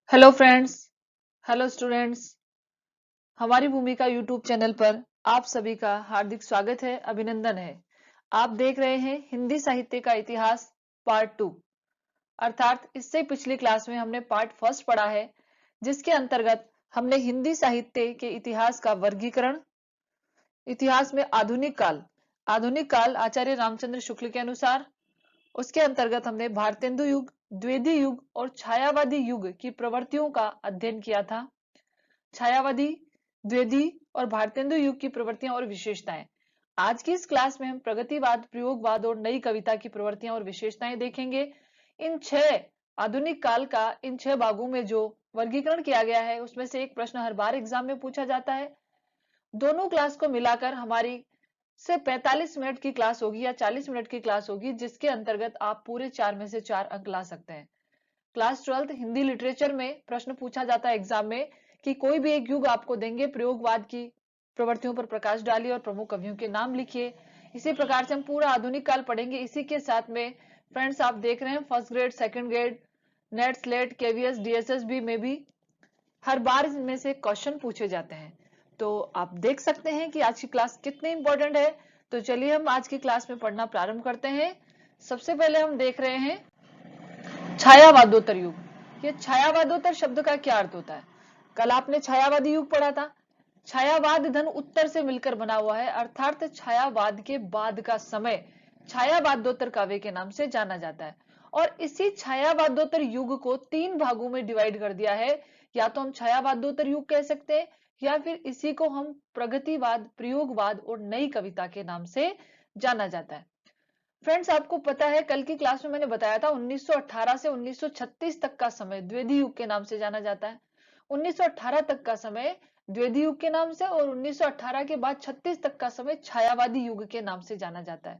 Hello friends, hello students. हमारी भूमिका YouTube channel पर आप सभी का हार्दिक स्वागत है, अभिनंदन है। आप देख रहे हैं हिंदी साहित्य का इतिहास पार्ट 2। अर्थात इससे पिछली क्लास में हमने पार्ट फर्स्ट पढ़ा है, जिसके अंतर्गत हमने हिंदी साहित्य के इतिहास का वर्गीकरण, इतिहास में आधुनिक काल आचार्य रामचंद्र शुक्ल के अनुसार, उसके अंतर्गत हमने भारतेंदु युग, द्विवेदी युग और छायावादी युग की प्रवृत्तियों का अध्ययन किया था। छायावादी, द्विवेदी और भारतेंदु युग की प्रवृत्तियां और विशेषताएं। आज की इस क्लास में हम प्रगतिवाद, प्रयोगवाद और नई कविता की प्रवृत्तियां और विशेषताएं देखेंगे। इन छह आधुनिक काल का इन छह भागों में जो वर्गीकरण किया गया है, उसमें से एक प्रश्न हर बार एग्जाम में पूछा जाता है। दोनों क्लास को मिलाकर हमारी से 45 मिनट की क्लास होगी या 40 मिनट की क्लास होगी, जिसके अंतर्गत आप पूरे 4 में से 4 अंक ला सकते हैं। क्लास 12 हिंदी लिटरेचर में प्रश्न पूछा जाता है एग्जाम में कि कोई भी एक युग आपको देंगे, प्रयोगवाद की प्रवृत्तियों पर प्रकाश डालिए और प्रमुख कवियों के नाम लिखिए। इसी प्रकार से हम पूरा आधुनिक काल पढ़ेंगे। इसी के साथ में फ्रेंड्स, आप देख रहे हैं first grade, second grade, net, slate, KVS, DSSB में भी हर बार इनमें से क्वेश्चन पूछे जाते हैं। तो आप देख सकते हैं कि आज की क्लास कितनी इंपॉर्टेंट है। तो चलिए हम आज की क्लास में पढ़ना प्रारंभ करते हैं। सबसे पहले हम देख रहे हैं छायावादोत्तर युग। ये छायावादोत्तर शब्द का क्या अर्थ होता है? कल आपने छायावादी युग पढ़ा था। छायावाद धन उत्तर से मिलकर बना हुआ है, अर्थात छायावाद के बाद का समय छायावादोत्तर काव्य के नाम से जाना जाता है। और इसी छायावादोत्तर युग को 3 भागों में डिवाइड कर दिया है। या तो हम छायावादोत्तर युग कह सकते हैं, या फिर इसी को हम प्रगतिवाद, प्रयोगवाद और नई कविता के नाम से जाना जाता है। फ्रेंड्स, आपको पता है कल की क्लास में मैंने बताया था 1918 से 1936 तक का समय द्विवेदी युग के नाम से जाना जाता है। 1918 तक का समय द्विवेदी युग के नाम से और 1918 के बाद 36 तक का समय छायावादी युग के नाम से जाना जाता है,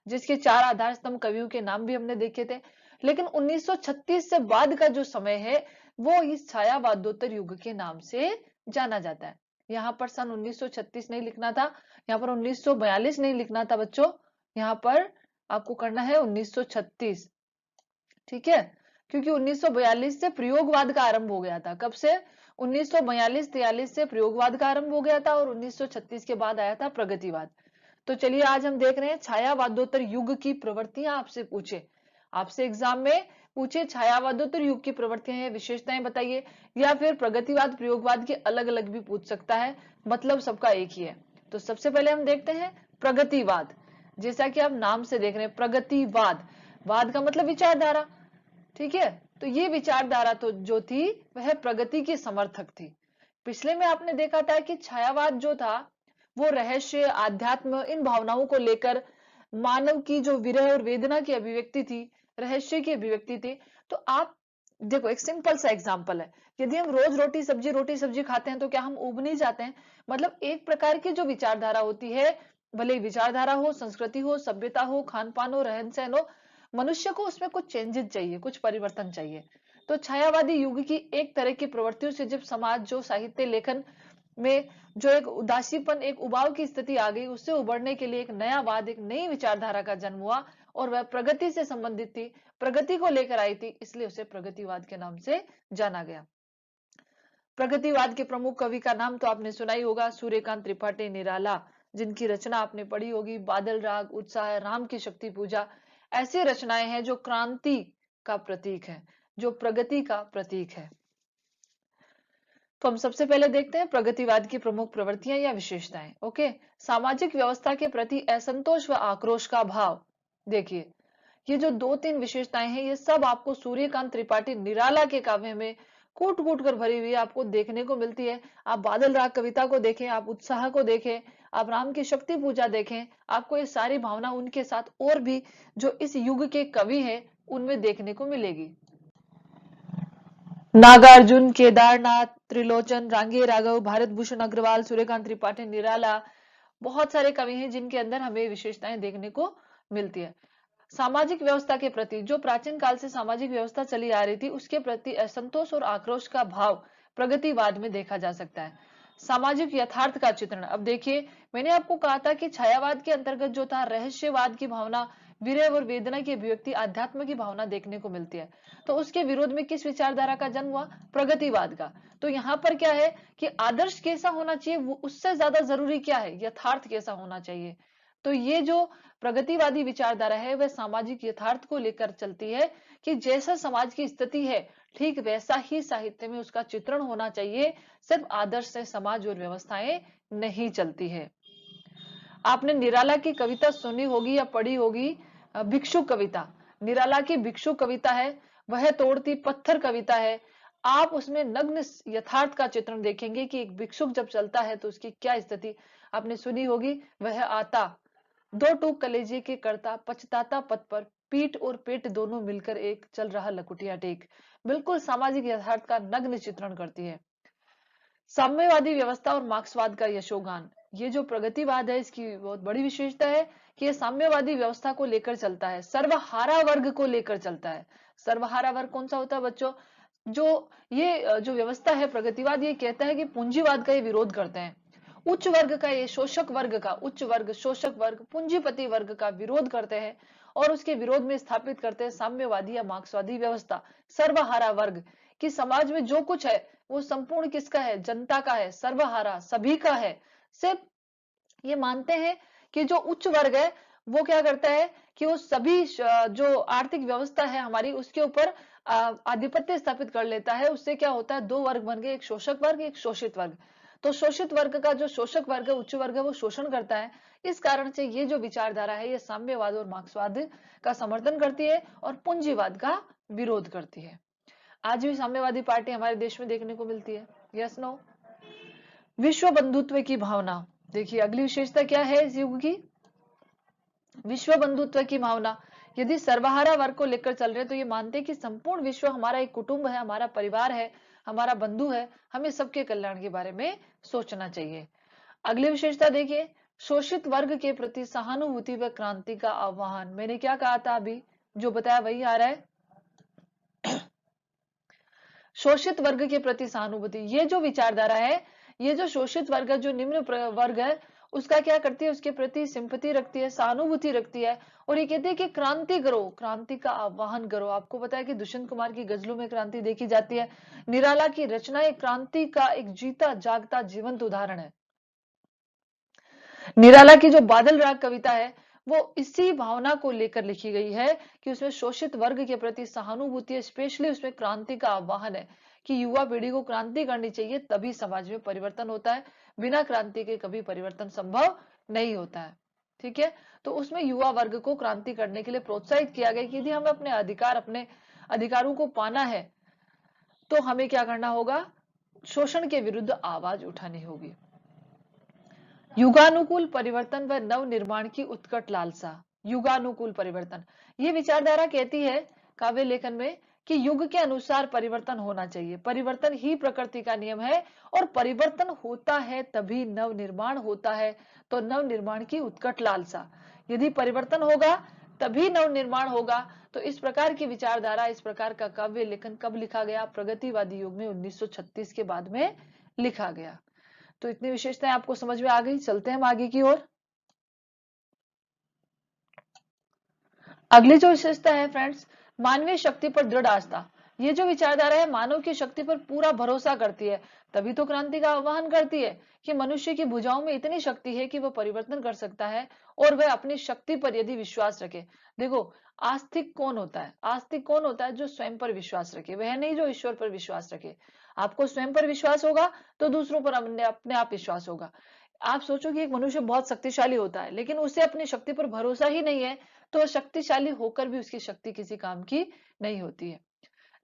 जिसके 4 आधार स्तंभ कवियों के नाम भी हमने देखे थे। लेकिन 1936 से बाद का जो समय है, वो इस छायावादोत्तर युग के नाम से जाना जाता है। यहाँ पर सन 1936 नहीं लिखना था, यहाँ पर 1942 नहीं लिखना था बच्चों, यहाँ पर आपको करना है 1936। ठीक है, क्योंकि 1942 से प्रयोगवाद का आरंभ हो गया था। कब से? 1942-43 से प्रयोगवाद का आरंभ हो गया था और 1936 के बाद आया था प्रगतिवाद। तो चलिए आज हम देख रहे हैं छायावादोत्तर युग की प्रवृत्तियां। आपसे पूछे, आपसे एग्जाम में पूछे छायावादोत्तर युग की प्रवृत्तियां या विशेषताएं बताइए, या फिर प्रगतिवाद, प्रयोगवाद के अलग अलग भी पूछ सकता है, मतलब सबका एक ही है। तो सबसे पहले हम देखते हैं प्रगतिवाद। जैसा कि आप नाम से देख रहे हैं, प्रगतिवाद, वाद का मतलब विचारधारा। ठीक है, तो ये विचारधारा तो जो थी वह प्रगति की समर्थक थी। पिछले में आपने देखा था कि छायावाद जो था वो रहस्य, आध्यात्म, इन भावनाओं को लेकर मानव की जो विरह और वेदना की अभिव्यक्ति थी, रहस्य की अभिव्यक्ति थी। तो आप देखो, एक सिंपल सा एग्जांपल है, यदि हम रोज रोटी सब्जी खाते हैं तो क्या हम ऊब नहीं जाते हैं? मतलब एक प्रकार की जो विचारधारा होती है, भले विचारधारा हो, संस्कृति हो, सभ्यता हो, खान पान हो, रहन सहन हो, मनुष्य को उसमें कुछ चेंजेस चाहिए, कुछ परिवर्तन चाहिए। तो छायावादी युग की एक तरह की प्रवृत्तियों से जब समाज, जो साहित्य लेखन में जो एक उदासीपन, एक उबाऊ की स्थिति आ गई, उससे उबरने के लिए एक नया वाद, एक नई विचारधारा का जन्म हुआ और वह प्रगति से संबंधित थी, प्रगति को लेकर आई थी, इसलिए उसे प्रगतिवाद के नाम से जाना गया। प्रगतिवाद के प्रमुख कवि का नाम तो आपने सुना ही होगा, सूर्यकांत त्रिपाठी निराला, जिनकी रचना आपने पढ़ी होगी, बादल राग, उत्साह, राम की शक्ति पूजा। ऐसी रचनाएं हैं जो क्रांति का प्रतीक है, जो प्रगति का प्रतीक है। तो हम सबसे पहले देखते हैं प्रगतिवाद की प्रमुख प्रवृत्तियां या विशेषताएं। ओके, सामाजिक व्यवस्था के प्रति असंतोष व आक्रोश का भाव। देखिए, ये जो 2-3 विशेषताएं हैं, ये सब आपको सूर्यकांत त्रिपाठी निराला के काव्य में कूट कूट कर भरी हुई आपको देखने को मिलती है। आप बादल राग कविता को देखें, आप उत्साह को देखें, आप राम की शक्ति पूजा देखें, आपको ये सारी भावना उनके साथ और भी जो इस युग के कवि हैं उनमें देखने को मिलेगी। नागार्जुन, केदारनाथ, त्रिलोचन, रांगे राघव, भारत भूषण अग्रवाल, सूर्यकांत त्रिपाठी निराला, बहुत सारे कवि हैं जिनके अंदर हमें विशेषताएं देखने को मिलती है। सामाजिक व्यवस्था के प्रति, जो प्राचीन काल से सामाजिक व्यवस्था चली आ रही थी, उसके प्रति असंतोष और आक्रोश का भाव प्रगतिवाद में देखा जा सकता है। सामाजिक यथार्थ का चित्रण। अब देखिए, मैंने आपको कहा था कि छायावाद के अंतर्गत जो था रहस्यवाद की भावना, विरह और वेदना की अभिव्यक्ति अध्यात्म की भावना देखने को मिलती है। तो उसके विरोध में किस विचारधारा का जन्म हुआ? प्रगतिवाद का। तो यहाँ पर क्या है कि आदर्श कैसा होना चाहिए, वो उससे ज्यादा जरूरी क्या है, यथार्थ कैसा होना चाहिए। तो ये जो प्रगतिवादी विचारधारा है वह सामाजिक यथार्थ को लेकर चलती है कि जैसा समाज की स्थिति है ठीक वैसा ही साहित्य में उसका चित्रण होना चाहिए। सिर्फ आदर्श से समाज और व्यवस्थाएं नहीं चलती है। आपने निराला की कविता सुनी होगी या पढ़ी होगी, भिक्षु कविता। निराला की भिक्षु कविता है, वह तोड़ती पत्थर कविता है। आप उसमें नग्न यथार्थ का चित्रण देखेंगे कि एक भिक्षुक जब चलता है तो उसकी क्या स्थिति आपने सुनी होगी। वह आता दो टूक कलेजे के करता, पछताता पथ पर, पीठ और पेट दोनों मिलकर एक, चल रहा लकुटिया टेक। बिल्कुल सामाजिक यथार्थ का नग्न चित्रण करती है। साम्यवादी व्यवस्था और मार्क्सवाद का यशोगान। ये जो प्रगतिवाद है इसकी बहुत बड़ी विशेषता है कि ये साम्यवादी व्यवस्था को लेकर चलता है, सर्वहारा वर्ग को लेकर चलता है। सर्वहारा वर्ग कौन सा होता है बच्चों? जो ये जो व्यवस्था है प्रगतिवाद, ये कहता है कि पूंजीवाद का ये विरोध करते हैं। उच्च वर्ग का, ये शोषक वर्ग का, उच्च वर्ग, शोषक वर्ग, पूंजीपति वर्ग का विरोध करते हैं और उसके विरोध में स्थापित करते हैं साम्यवादी या मार्क्सवादी व्यवस्था। सर्वहारा वर्ग कि समाज में जो कुछ है वो संपूर्ण किसका है? जनता का है, सर्वहारा सभी का है। सिर्फ ये मानते हैं कि जो उच्च वर्ग है वो क्या करता है कि वो सभी जो आर्थिक व्यवस्था है हमारी उसके ऊपर आधिपत्य स्थापित कर लेता है। उससे क्या होता है? दो वर्ग बन गए, एक शोषक वर्ग, एक शोषित वर्ग। तो शोषित वर्ग का जो शोषक वर्ग है, उच्च वर्ग है, वो शोषण करता है। इस कारण से ये जो विचारधारा है ये साम्यवाद और मार्क्सवाद का समर्थन करती है और पूंजीवाद का विरोध करती है। आज भी साम्यवादी पार्टी हमारे देश में देखने को मिलती है। Yes no? विश्व बंधुत्व की भावना। देखिए अगली विशेषता क्या है इस युग की? विश्व बंधुत्व की भावना। यदि सर्वहारा वर्ग को लेकर चल रहे तो ये मानते हैं कि संपूर्ण विश्व हमारा एक कुटुंब है, हमारा परिवार है, हमारा बंधु है, हमें सबके कल्याण के बारे में सोचना चाहिए। अगली विशेषता देखिए, शोषित वर्ग के प्रति सहानुभूति व क्रांति का आह्वान। मैंने क्या कहा था अभी, जो बताया वही आ रहा है। शोषित वर्ग के प्रति सहानुभूति, ये जो विचारधारा है, ये जो शोषित वर्ग है, जो निम्न वर्ग है, उसका क्या करती है? उसके प्रति सिंपैथी रखती है, सहानुभूति रखती है और ये कहती है कि क्रांति करो, क्रांति का आह्वान करो। आपको पता है कि दुष्यंत कुमार की गजलों में क्रांति देखी जाती है। निराला की रचनाएं क्रांति का एक जीता जागता जीवंत उदाहरण है। निराला की जो बादल राग कविता है वो इसी भावना को लेकर लिखी गई है कि उसमें शोषित वर्ग के प्रति सहानुभूति है, स्पेशली उसमें क्रांति का आह्वान है कि युवा पीढ़ी को क्रांति करनी चाहिए, तभी समाज में परिवर्तन होता है। बिना क्रांति के कभी परिवर्तन संभव नहीं होता है। ठीक है, तो उसमें युवा वर्ग को क्रांति करने के लिए प्रोत्साहित किया गया कि यदि हमें अपने अधिकारों को पाना है तो हमें क्या करना होगा? शोषण के विरुद्ध आवाज उठानी होगी। युगानुकूल परिवर्तन व नव निर्माण की उत्कट लालसा। युगानुकूल परिवर्तन, ये विचारधारा कहती है काव्य लेखन में कि युग के अनुसार परिवर्तन होना चाहिए, परिवर्तन ही प्रकृति का नियम है और परिवर्तन होता है तभी नव निर्माण होता है। तो नव निर्माण की उत्कट लालसा, यदि परिवर्तन होगा तभी नव निर्माण होगा। तो इस प्रकार की विचारधारा, इस प्रकार का काव्य लेखन कब लिखा गया? प्रगतिवादी युग में 1936 के बाद में लिखा गया। तो इतनी विशेषताएं आपको समझ में आ गई। चलते हैं हम आगे की ओर। अगली जो विशेषता है फ्रेंड्स, मानवीय शक्ति पर दृढ़ आस्था। ये जो विचारधारा है मानव की शक्ति पर पूरा भरोसा करती है, तभी तो क्रांति का आह्वान करती है कि मनुष्य की भुजाओं में इतनी शक्ति है कि वह परिवर्तन कर सकता है और वह अपनी शक्ति पर यदि विश्वास रखे। देखो, आस्तिक कौन होता है? आस्तिक कौन होता है? जो स्वयं पर विश्वास रखे, वह नहीं जो ईश्वर पर विश्वास रखे। आपको स्वयं पर विश्वास होगा तो दूसरों पर अपने आप विश्वास होगा। आप सोचो कि एक मनुष्य बहुत शक्तिशाली होता है लेकिन उसे अपनी शक्ति पर भरोसा ही नहीं है, तो शक्तिशाली होकर भी उसकी शक्ति किसी काम की नहीं होती है।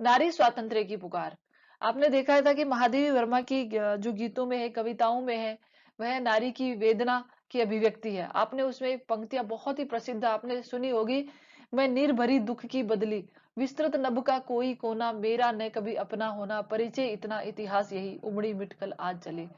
नारी स्वातंत्र्य की पुकार। आपने देखा था कि महादेवी वर्मा की जो गीतों में है, कविताओं में है, वह नारी की वेदना की अभिव्यक्ति है। आपने उसमें एक पंक्तियां बहुत ही प्रसिद्ध आपने सुनी होगी, मैं निर्भरी दुख की बदली, विस्तृत नभ का कोई कोना, मेरा न कभी अपना होना, परिचय इतना इतिहास यही, उमड़ी मिटकल आज चली,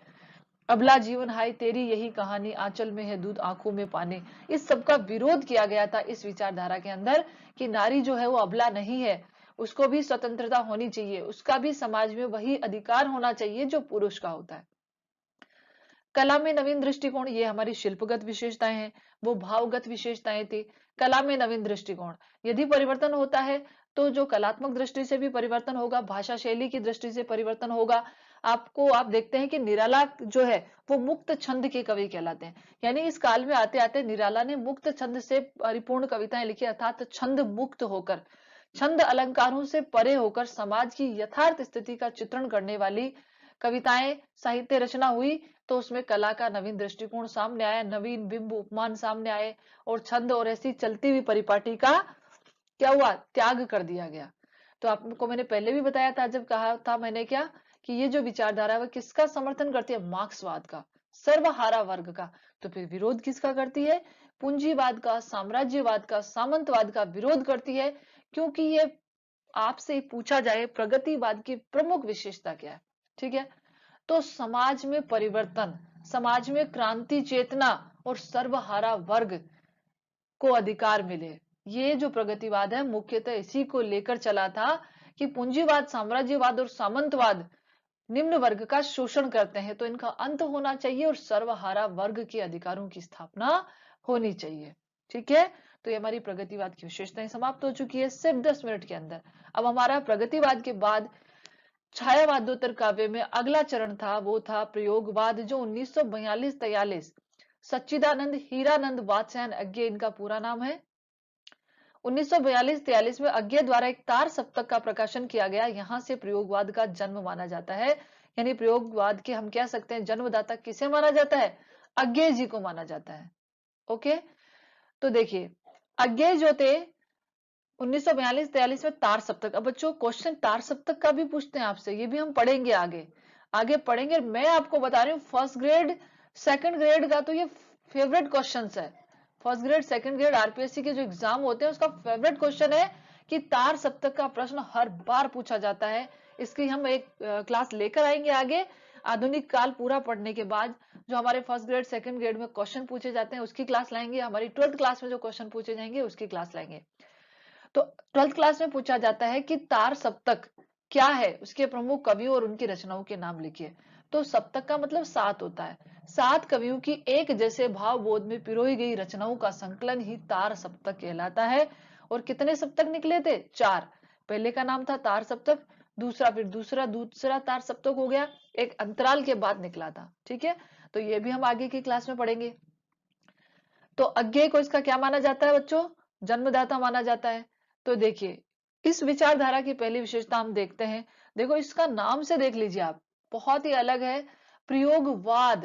अबला जीवन हाय तेरी यही कहानी, आंचल में है दूध आंखों में पानी। इस सब का विरोध किया गया था इस विचारधारा के अंदर कि नारी जो है वो अबला नहीं है, उसको भी स्वतंत्रता होनी चाहिए, उसका भी समाज में वही अधिकार होना चाहिए जो पुरुष का होता है। कला में नवीन दृष्टिकोण, ये हमारी शिल्पगत विशेषताएं हैं, वो भावगत विशेषताएं थी। कला में नवीन दृष्टिकोण, यदि परिवर्तन होता है तो जो कलात्मक दृष्टि से भी परिवर्तन होगा, भाषा शैली की दृष्टि से परिवर्तन होगा। आप देखते हैं कि निराला जो है वो मुक्त छंद के कवि कहलाते हैं, यानी इस काल में आते आते निराला ने मुक्त छंद से परिपूर्ण कविताएं लिखी, अर्थात छंद मुक्त होकर, छंद अलंकारों से परे होकर समाज की यथार्थ स्थिति का चित्रण करने वाली कविताएं साहित्य रचना हुई। तो उसमें कला का नवीन दृष्टिकोण सामने आया, नवीन बिंब उपमान सामने आए, और छंद और ऐसी चलती हुई परिपाटी का क्या हुआ, त्याग कर दिया गया। तो आपको मैंने पहले भी बताया था, जब कहा था मैंने क्या कि ये जो विचारधारा है किसका समर्थन करती है, मार्क्सवाद का, सर्वहारा वर्ग का। तो फिर विरोध किसका करती है, पूंजीवाद का, साम्राज्यवाद का, सामंतवाद का विरोध करती है। क्योंकि ये आपसे पूछा जाए प्रगतिवाद की प्रमुख विशेषता क्या है, ठीक है, तो समाज में परिवर्तन, समाज में क्रांति चेतना और सर्वहारा वर्ग को अधिकार मिले। ये जो प्रगतिवाद है मुख्यतः इसी को लेकर चला था कि पूंजीवाद, साम्राज्यवाद और सामंतवाद निम्न वर्ग का शोषण करते हैं, तो इनका अंत होना चाहिए और सर्वहारा वर्ग के अधिकारों की स्थापना होनी चाहिए। ठीक है, तो ये हमारी प्रगतिवाद की विशेषताएं समाप्त हो चुकी है सिर्फ 10 मिनट के अंदर। अब हमारा प्रगतिवाद के बाद छायावादोत्तर काव्य में अगला चरण था, वो था प्रयोगवाद, जो 1942-43 सच्चिदानंद हीरानंद वात्स्यायन अज्ञे इनका पूरा नाम है। 1942-43 में अज्ञे द्वारा एक तार सप्तक का प्रकाशन किया गया, यहां से प्रयोगवाद का जन्म माना जाता है। यानी प्रयोगवाद के हम कह सकते हैं जन्मदाता किसे माना जाता है, अज्ञे जी को माना जाता है। ओके, तो देखिए अज्ञे जो थे 1942-43 में तार सप्तक। अब बच्चों क्वेश्चन तार सप्तक का भी पूछते हैं आपसे, ये भी हम पढ़ेंगे आगे, आगे पढ़ेंगे। मैं आपको बता रही हूँ फर्स्ट ग्रेड सेकंड ग्रेड का तो ये फेवरेट क्वेश्चन है। First grade second grade RPSC के जो एग्जाम होते हैं उसका फेवरेट क्वेश्चन है कि तार सप्तक का प्रश्न हर बार पूछा जाता है। इसकी हम एक क्लास लेकर आएंगे आगे, आधुनिक काल पूरा पढ़ने के बाद जो हमारे फर्स्ट ग्रेड सेकंड ग्रेड में क्वेश्चन पूछे जाते हैं उसकी क्लास लाएंगे, हमारी 12th क्लास में जो क्वेश्चन पूछे जाएंगे उसकी क्लास लाएंगे। तो 12th क्लास में पूछा जाता है कि तार सप्तक क्या है, उसके प्रमुख कवियों और उनकी रचनाओं के नाम लिखिए। तो सप्तक का मतलब 7 होता है, 7 कवियों की एक जैसे भाव बोध में पिरोई गई रचनाओं का संकलन ही तार सप्तक कहलाता है। और कितने सप्तक निकले थे, 4। पहले का नाम था तार सप्तक, दूसरा फिर दूसरा तार सप्तक हो गया, एक अंतराल के बाद निकला था। ठीक है, तो ये भी हम आगे की क्लास में पढ़ेंगे। तो अज्ञेय को इसका क्या माना जाता है बच्चों, जन्मदाता माना जाता है। तो देखिए इस विचारधारा की पहली विशेषता हम देखते हैं, देखो इसका नाम से देख लीजिए आप, बहुत ही अलग है। प्रयोगवाद,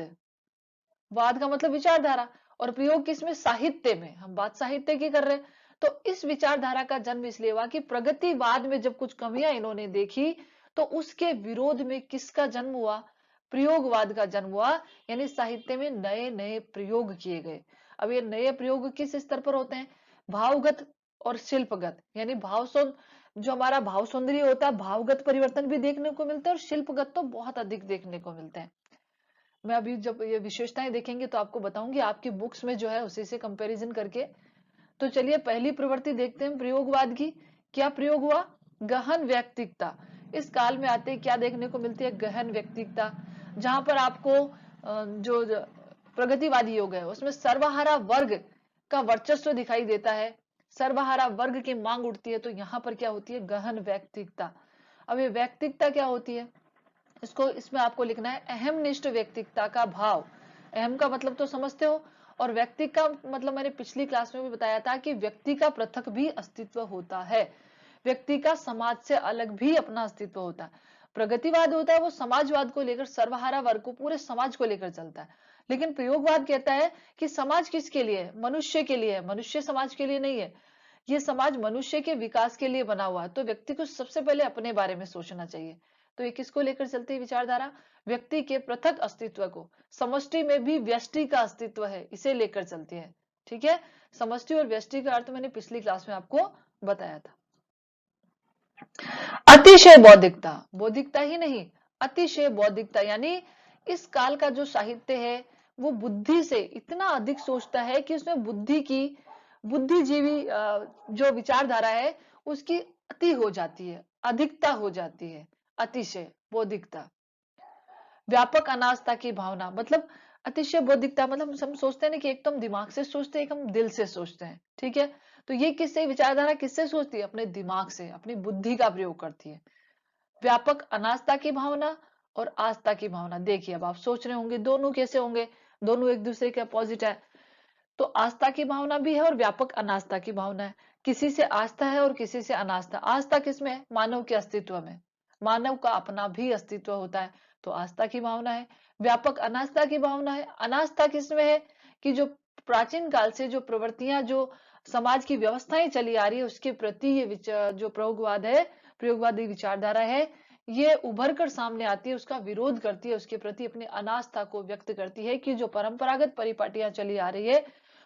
वाद का मतलब विचारधारा, और प्रयोग किसमें, साहित्य में, हम बात साहित्य की कर रहे हैं। तो इस विचारधारा का जन्म इसलिए हुआ कि प्रगतिवाद में जब कुछ कमियां इन्होंने देखी तो उसके विरोध में किसका जन्म हुआ, प्रयोगवाद का जन्म हुआ। यानी साहित्य में नए नए प्रयोग किए गए। अब ये नए प्रयोग किस स्तर पर होते हैं, भावगत और शिल्पगत, यानी जो हमारा भाव सौंदर्य होता है, भावगत परिवर्तन भी देखने को मिलता है और शिल्पगत तो बहुत अधिक देखने को मिलते हैं। मैं अभी जब ये विशेषताएं देखेंगे तो आपको बताऊंगी आपकी बुक्स में जो है उसी से कंपैरिजन करके। तो चलिए पहली प्रवृत्ति देखते हैं प्रयोगवाद की। क्या प्रयोग हुआ, गहन व्यक्तिकता। इस काल में आते क्या देखने को मिलती है, गहन व्यक्तिकता, जहां पर आपको जो प्रगतिवादी योग है उसमें सर्वहारा वर्ग का वर्चस्व दिखाई देता है, सर्वहारा वर्ग की मांग उठती है। तो यहाँ पर क्या होती है, गहन व्यक्तिकता। अब ये व्यक्तिकता क्या होती है, इसमें आपको लिखना है अहमनिष्ठ व्यक्तिकता का भाव। अहम का मतलब तो समझते हो, और व्यक्ति का मतलब मैंने पिछली क्लास में भी बताया था कि व्यक्ति का पृथक भी अस्तित्व होता है, व्यक्ति का समाज से अलग भी अपना अस्तित्व होता है। प्रगतिवाद होता है वो समाजवाद को लेकर, सर्वहारा वर्ग को, पूरे समाज को लेकर चलता है। लेकिन प्रयोगवाद कहता है कि समाज किसके लिए है, मनुष्य के लिए है, मनुष्य समाज के लिए नहीं है। ये समाज मनुष्य के विकास के लिए बना हुआ है, तो व्यक्ति को सबसे पहले अपने बारे में सोचना चाहिए। तो ये किसको लेकर चलती है विचारधारा, व्यक्ति के पृथक अस्तित्व को, समष्टि में भी व्यष्टि का अस्तित्व है, इसे लेकर चलती है। ठीक है, समष्टि और व्यष्टि का अर्थ मैंने पिछली क्लास में आपको बताया था। अतिशय बौद्धिकता, बौद्धिकता ही नहीं, अतिशय बौद्धिकता, यानी इस काल का जो साहित्य है वो बुद्धि से इतना अधिक सोचता है कि उसमें बुद्धिजीवी जो विचारधारा है उसकी अति हो जाती है, अधिकता हो जाती है, अतिशय बौद्धिकता। व्यापक अनास्था की भावना, मतलब अतिशय बौद्धिकता मतलब हम सोचते हैं ना कि एक तो हम दिमाग से सोचते हैं, एक हम दिल से सोचते हैं, ठीक है। तो ये किससे विचारधारा किससे सोचती है? अपने दिमाग से, अपनी बुद्धि का प्रयोग करती है। व्यापक अनास्था की भावना और आस्था की भावना, देखिए अब आप सोच रहे होंगे दोनों कैसे होंगे, दोनों एक दूसरे के अपोजिट है। तो आस्था की भावना भी है और व्यापक अनास्था की भावना है। किसी से आस्था है और किसी से अनास्था। आस्था किसमें है? मानव के अस्तित्व में। मानव का अपना भी अस्तित्व होता है, तो आस्था की भावना है। व्यापक अनास्था की भावना है। अनास्था किसमें है? कि जो प्राचीन काल से जो प्रवृत्तियां, जो समाज की व्यवस्थाएं चली आ रही है, उसके प्रति ये जो प्रयोगवाद है, प्रयोगवादी विचारधारा है, ये उभर कर सामने आती है, उसका विरोध करती है, उसके प्रति अपनी अनास्था को व्यक्त करती है कि जो परंपरागत परिपाटियां चली आ रही है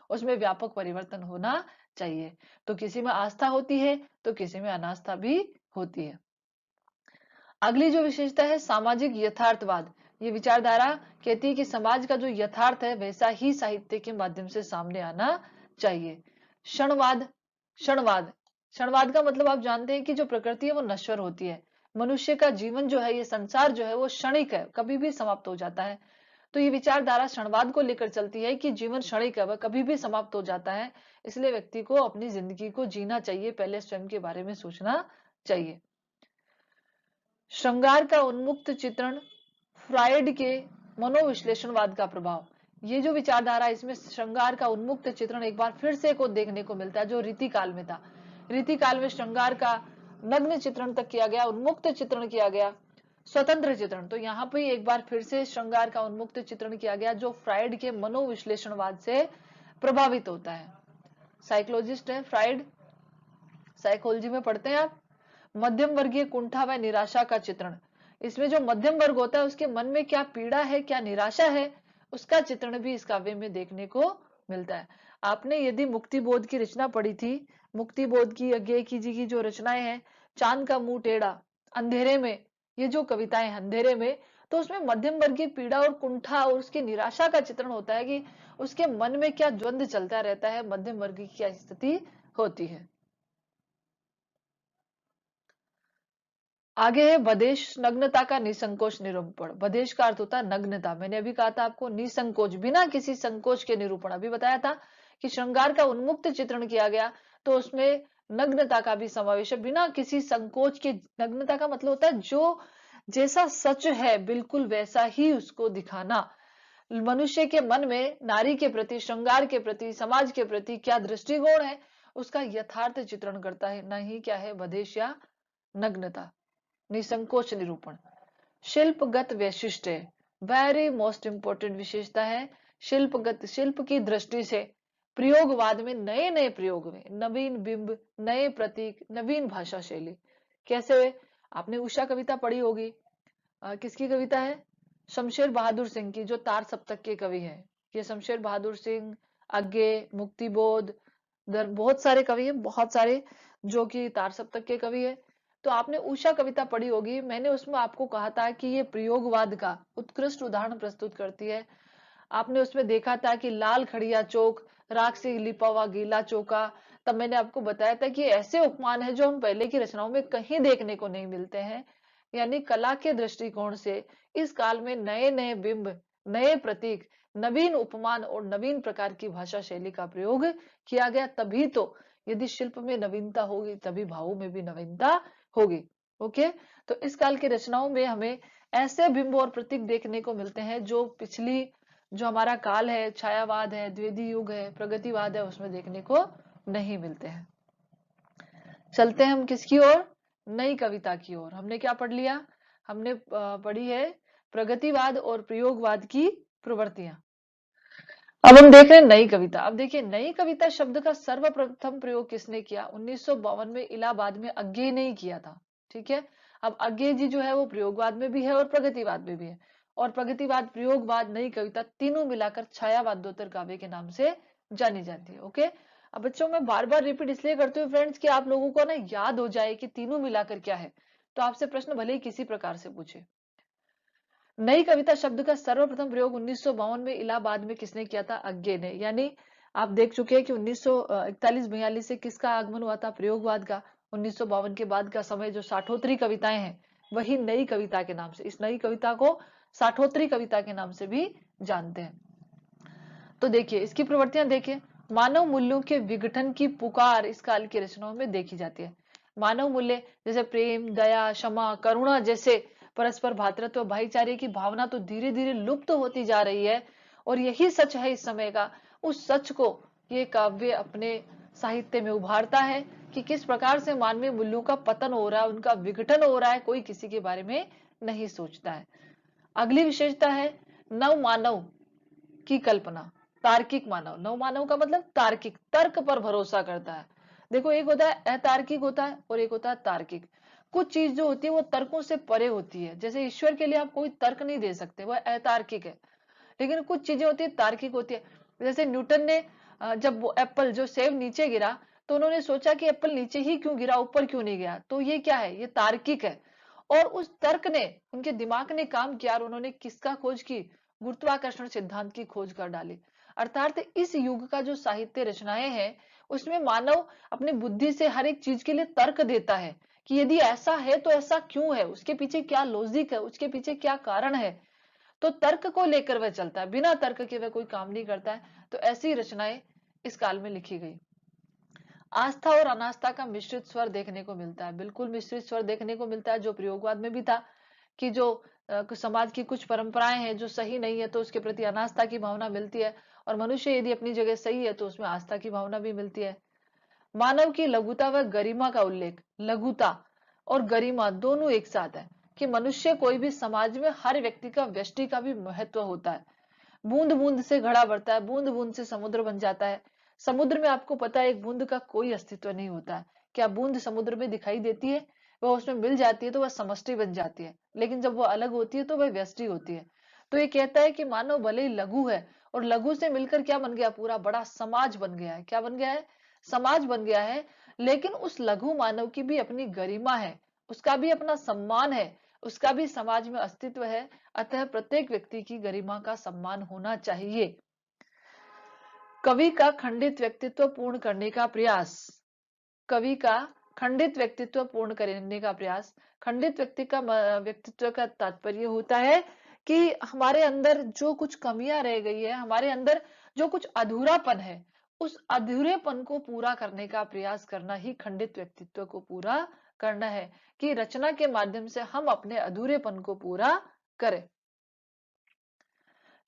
उसमें व्यापक परिवर्तन होना चाहिए। तो किसी में आस्था होती है तो किसी में अनास्था भी होती है। अगली जो विशेषता है सामाजिक यथार्थवाद। ये विचारधारा कहती है कि समाज का जो यथार्थ है वैसा ही साहित्य के माध्यम से सामने आना चाहिए। क्षणवाद। क्षणवाद क्षणवाद का मतलब आप जानते हैं कि जो प्रकृति है वो नश्वर होती है। मनुष्य का जीवन जो है, ये संसार जो है वो क्षणिक है, कभी भी समाप्त हो जाता है। तो ये विचारधारा क्षणवाद को लेकर चलती है कि जीवन क्षणिक है, वह कभी भी समाप्त हो जाता है। इसलिए व्यक्ति को अपनी जिंदगी को जीना चाहिए, पहले स्वयं के बारे में सोचना चाहिए। श्रृंगार का उन्मुक्त चित्रण, फ्रायड के मनोविश्लेषणवाद का प्रभाव। ये जो विचारधारा है इसमें श्रृंगार का उन्मुक्त चित्रण एक बार फिर से को देखने को मिलता है, जो रीति काल में था। रीति काल में श्रृंगार का नग्न चित्रण तक किया गया, उन्मुक्त चित्रण किया गया, स्वतंत्र चित्रण। तो यहाँ पे एक बार फिर से श्रृंगार का उन्मुक्त चित्रण किया गया, जो फ्रायड के मनोविश्लेषणवाद से प्रभावित होता है। साइकोलॉजिस्ट है फ्रायड, साइकोलॉजी में पढ़ते हैं आप। मध्यम वर्गीय कुंठा व निराशा का चित्रण। इसमें जो मध्यम वर्ग होता है उसके मन में क्या पीड़ा है, क्या निराशा है, उसका चित्रण भी इस काव्य में देखने को मिलता है। आपने यदि मुक्तिबोध की रचना पढ़ी थी, मुक्तिबोध की, यज्ञ की जी की जो रचनाएं हैं, चांद का मुंह टेढ़ा, अंधेरे में, ये जो कविताएं अंधेरे में, तो उसमें मध्यम वर्ग की पीड़ा और कुंठा और उसकी निराशा का चित्रण होता है कि उसके मन में क्या द्वंद्व चलता रहता है, मध्यम वर्ग की क्या स्थिति होती है। आगे है बदेश नग्नता का निसंकोच निरूपण। बदेश का अर्थ होता है नग्नता। मैंने अभी कहा था आपको निसंकोच, बिना किसी संकोच के निरूपण। अभी बताया था कि श्रृंगार का उन्मुक्त चित्रण किया गया, तो उसमें नग्नता का भी समावेश है, बिना किसी संकोच के। नग्नता का मतलब होता है जो जैसा सच है बिल्कुल वैसा ही उसको दिखाना। मनुष्य के मन में नारी के प्रति, श्रृंगार के प्रति, समाज के प्रति क्या दृष्टिकोण है, उसका यथार्थ चित्रण करता है, न ही क्या है बदेश या नग्नता। निसंकोच निरूपण। शिल्पगत वैशिष्ट है, वेरी मोस्ट इंपोर्टेंट विशेषता है। शिल्पगत, शिल्प की दृष्टि से प्रयोगवाद में नए नए प्रयोग में नवीन बिंब, नए प्रतीक, नवीन भाषा शैली। कैसे? आपने उषा कविता पढ़ी होगी। किसकी कविता है? शमशेर बहादुर सिंह की, जो तार सप्तक के कवि हैं। ये शमशेर बहादुर सिंह, आज्ञे, मुक्तिबोध, बहुत सारे कवि हैं, बहुत सारे, जो कि तार सप्तक के कवि है। तो आपने उषा कविता पढ़ी होगी, मैंने उसमें आपको कहा था कि ये प्रयोगवाद का उत्कृष्ट उदाहरण प्रस्तुत करती है। आपने उसमें देखा था कि लाल खड़िया चौक, राख से लिपा हुआ गीला चौका। तब मैंने आपको बताया था कि ऐसे उपमान है जो हम पहले की रचनाओं में कहीं देखने को नहीं मिलते हैं। यानी कला के दृष्टिकोण से इस काल में नए नए बिंब, नए प्रतीक, नवीन उपमान और नवीन प्रकार की भाषा शैली का प्रयोग किया गया। तभी तो, यदि शिल्प में नवीनता होगी तभी भावों में भी नवीनता होगी। ओके, तो इस काल की रचनाओं में हमें ऐसे बिंब और प्रतीक देखने को मिलते हैं जो पिछली, जो हमारा काल है, छायावाद है, द्विवेदी युग है, प्रगतिवाद है, उसमें देखने को नहीं मिलते हैं। चलते हैं हम किसकी ओर? नई कविता की ओर। हमने क्या पढ़ लिया? हमने पढ़ी है प्रगतिवाद और प्रयोगवाद की प्रवृत्तियां। अब हम देख रहे हैं नई कविता। अब देखिए, नई कविता शब्द का सर्वप्रथम प्रयोग किसने किया? 1952 में इलाहाबाद में अज्ञे ने ही किया था। ठीक है। अब अज्ञे जी जो है वो प्रयोगवाद में भी है और प्रगतिवाद में भी है। और प्रगतिवाद, प्रयोगवाद, नई कविता तीनों मिलाकर छायावादोत्तर काव्य के नाम से जानी जाती है। ओके। अब बच्चों, मैं बार बार रिपीट इसलिए करती हूँ फ्रेंड्स कि आप लोगों को ना याद हो जाए कि तीनों मिलाकर क्या है। तो आपसे प्रश्न भले ही किसी प्रकार से पूछे। नई कविता शब्द का सर्वप्रथम प्रयोग 1952 में इलाहाबाद में किसने किया था? अज्ञे ने। यानी आप देख चुके हैं कि 1941-42 से किसका आगमन हुआ था? प्रयोगवाद का। 1952 के बाद का समय जो साठोत्तरी कविताएं हैं, वही नई कविता के नाम से, इस नई कविता को साठोत्तरी कविता के नाम से भी जानते हैं। तो देखिए इसकी प्रवृत्तियां देखिए, मानव मूल्यों के विघटन की पुकार इस काल की रचनाओं में देखी जाती है। मानव मूल्य जैसे प्रेम, दया, क्षमा, करुणा जैसे परस्पर भ्रातृत्व, भाईचारे की भावना तो धीरे धीरे लुप्त होती जा रही है। और यही सच है इस समय का। उस सच को ये काव्य अपने साहित्य में उभारता है कि किस प्रकार से मानवीय मूल्यों का पतन हो रहा है, उनका विघटन हो रहा है, कोई किसी के बारे में नहीं सोचता है। अगली विशेषता है नव मानव की कल्पना। तार्किक मानव, नव मानव का मतलब तार्किक, तर्क पर भरोसा करता है। देखो एक होता है अतार्किक होता है और एक होता है तार्किक। कुछ चीज जो होती है वो तर्कों से परे होती है, जैसे ईश्वर के लिए आप कोई तर्क नहीं दे सकते, वह अतार्किक है। लेकिन कुछ चीजें होती है तार्किक होती है। जैसे न्यूटन ने जब वो एप्पल जो सेब नीचे गिरा, तो उन्होंने सोचा कि एप्पल नीचे ही क्यों गिरा, ऊपर क्यों नहीं गया, तो ये क्या है, ये तार्किक है। और उस तर्क ने, उनके दिमाग ने काम किया और उन्होंने किसका खोज की, गुरुत्वाकर्षण सिद्धांत की खोज कर डाली। अर्थात इस युग का जो साहित्य रचनाएं हैं उसमें मानव अपनी बुद्धि से हर एक चीज के लिए तर्क देता है कि यदि ऐसा है तो ऐसा क्यों है, उसके पीछे क्या लॉजिक है, उसके पीछे क्या कारण है। तो तर्क को लेकर वह चलता है, बिना तर्क के वह कोई काम नहीं करता है। तो ऐसी रचनाएं इस काल में लिखी गई। आस्था और अनास्था का मिश्रित स्वर देखने को मिलता है, बिल्कुल मिश्रित स्वर देखने को मिलता है, जो प्रयोगवाद में भी था कि जो समाज की कुछ परंपराएं हैं जो सही नहीं है तो उसके प्रति अनास्था की भावना मिलती है, और मनुष्य यदि अपनी जगह सही है तो उसमें आस्था की भावना भी मिलती है। मानव की लघुता व गरिमा का उल्लेख, लघुता और गरिमा दोनों एक साथ है कि मनुष्य कोई भी समाज में हर व्यक्ति का व्यष्टि का भी महत्व होता है। बूंद बूंद से घड़ा भरता है, बूंद बूंद से समुद्र बन जाता है। समुद्र में आपको पता है एक बूंद का कोई अस्तित्व नहीं होता है। क्या बूंद समुद्र में दिखाई देती है, वह उसमें मिल जाती है तो वह समष्टि बन जाती है, लेकिन जब वह अलग होती है तो वह व्यष्टि होती है। तो ये कहता है कि मानव भले ही लघु है, और लघु से मिलकर क्या बन गया, पूरा बड़ा समाज बन गया है। क्या बन गया है, समाज बन गया है। लेकिन उस लघु मानव की भी अपनी गरिमा है, उसका भी अपना सम्मान है, उसका भी समाज में अस्तित्व है। अतः प्रत्येक व्यक्ति की गरिमा का सम्मान होना चाहिए। कवि का खंडित व्यक्तित्व पूर्ण करने का प्रयास, कवि का खंडित व्यक्तित्व पूर्ण करने का प्रयास। खंडित व्यक्तित्व का तात्पर्य होता है कि हमारे अंदर जो कुछ कमियां रह गई है, हमारे अंदर जो कुछ अधूरापन है, उस अधूरेपन को पूरा करने का प्रयास करना ही खंडित व्यक्तित्व को पूरा करना है, कि रचना के माध्यम से हम अपने अधूरेपन को पूरा करें।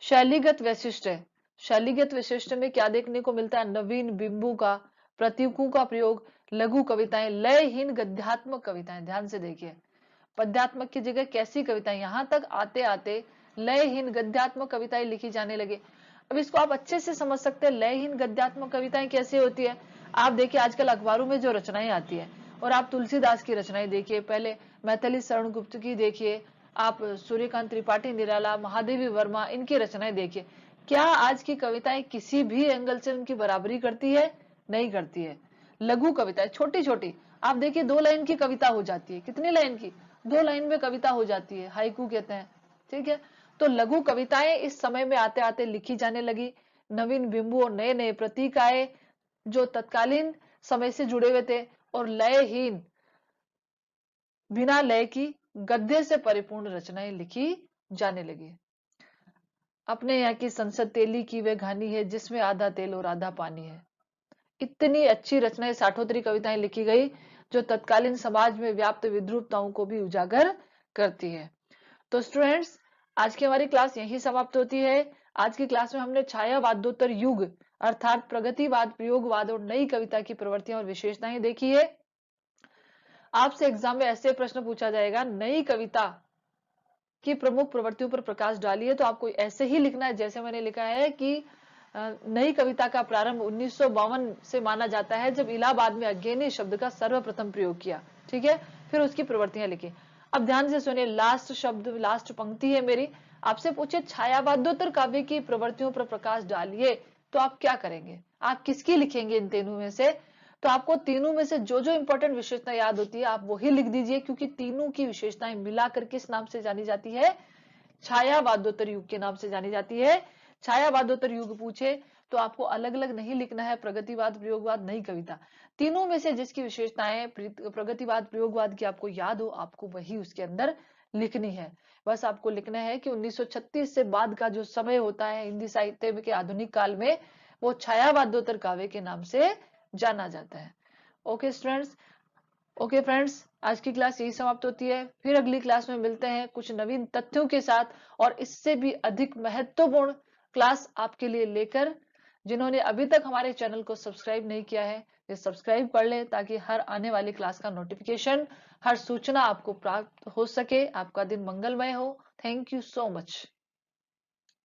शैलीगत वैशिष्ट है, शैलीगत वैशिष्ट में क्या देखने को मिलता है, नवीन बिंबु का, प्रतीकों का प्रयोग, लघु कविताएं, लयहीन गद्यात्मक कविताएं। ध्यान से देखिए, पद्यात्मक की जगह कैसी कविताएं, यहां तक आते आते लयहीन गद्यात्मक कविताएं लिखी जाने लगे। अब इसको आप अच्छे से समझ सकते हैं, लयहीन गद्यात्मक कविताएं कैसे होती है। आप देखिए आजकल अखबारों में जो रचनाएं आती है, और आप तुलसीदास की रचनाएं देखिए, पहले मैथिली शरण गुप्त की देखिए, आप सूर्यकांत त्रिपाठी निराला, महादेवी वर्मा, इनकी रचनाएं देखिए। क्या आज की कविताएं किसी भी एंगल से उनकी बराबरी करती है, नहीं करती है। लघु कविताएं छोटी छोटी, आप देखिए 2 लाइन की कविता हो जाती है, कितनी लाइन की, 2 लाइन में कविता हो जाती है, हाइकू कहते हैं। ठीक है, तो लघु कविताएं इस समय में आते आते लिखी जाने लगी। नवीन बिंबु और नए नए प्रतीक आए जो तत्कालीन समय से जुड़े हुए थे, और लयहीन, बिना लय की, गद्य से परिपूर्ण रचनाएं लिखी जाने लगी। अपने यहाँ की संसद तेली की वे घानी है, जिसमें आधा तेल और आधा पानी है। इतनी अच्छी रचनाएं, साठोत्तरी कविताएं लिखी गई जो तत्कालीन समाज में व्याप्त विद्रूपताओं को भी उजागर करती है। तो स्टूडेंट्स, आज की हमारी क्लास यहीं समाप्त होती है। आज की क्लास में हमने छायावादोत्तर युग अर्थात प्रगतिवाद, प्रयोगवाद और नई कविता की प्रवृत्तियां और विशेषताएं देखी है। आपसे एग्जाम में ऐसे प्रश्न पूछा जाएगा, नई कविता की प्रमुख प्रवृत्तियों पर प्रकाश डालिए, तो आपको ऐसे ही लिखना है जैसे मैंने लिखा है कि नई कविता का प्रारंभ 1952 से माना जाता है, जब इलाहाबाद में अज्ञेय शब्द का सर्वप्रथम प्रयोग किया। ठीक है, फिर उसकी प्रवृत्तियां लिखी। अब ध्यान से सुनिए, लास्ट शब्द, लास्ट पंक्ति है मेरी। आपसे पूछे छायावादोत्तर काव्य की प्रवृत्तियों पर प्रकाश डालिए, तो आप क्या करेंगे, आप किसकी लिखेंगे इन तीनों में से। तो आपको तीनों में से जो जो इंपॉर्टेंट विशेषता याद होती है आप वही लिख दीजिए, क्योंकि तीनों की विशेषताएं मिलाकर किस नाम से जानी जाती है, छायावादोत्तर युग के नाम से जानी जाती है। छायावादोत्तर युग पूछे तो आपको अलग अलग नहीं लिखना है, प्रगतिवाद, प्रयोगवाद, नई कविता, तीनों में से जिसकी विशेषताएं प्रगतिवाद, प्रयोगवाद की आपको याद हो, आपको वही उसके अंदर लिखनी है। बस आपको लिखना है कि 1936 से बाद का जो समय होता है हिंदी साहित्य के आधुनिक काल में, वो छायावादोत्तर काव्य के नाम से जाना जाता है। ओके स्टूडेंट्स, ओके फ्रेंड्स, आज की क्लास यही समाप्त होती है। फिर अगली क्लास में मिलते हैं कुछ नवीन तथ्यों के साथ और इससे भी अधिक महत्वपूर्ण क्लास आपके लिए लेकर। जिन्होंने अभी तक हमारे चैनल को सब्सक्राइब नहीं किया है, वे सब्सक्राइब कर लें ताकि हर आने वाली क्लास का नोटिफिकेशन, हर सूचना आपको प्राप्त हो सके। आपका दिन मंगलमय हो। Thank you so much.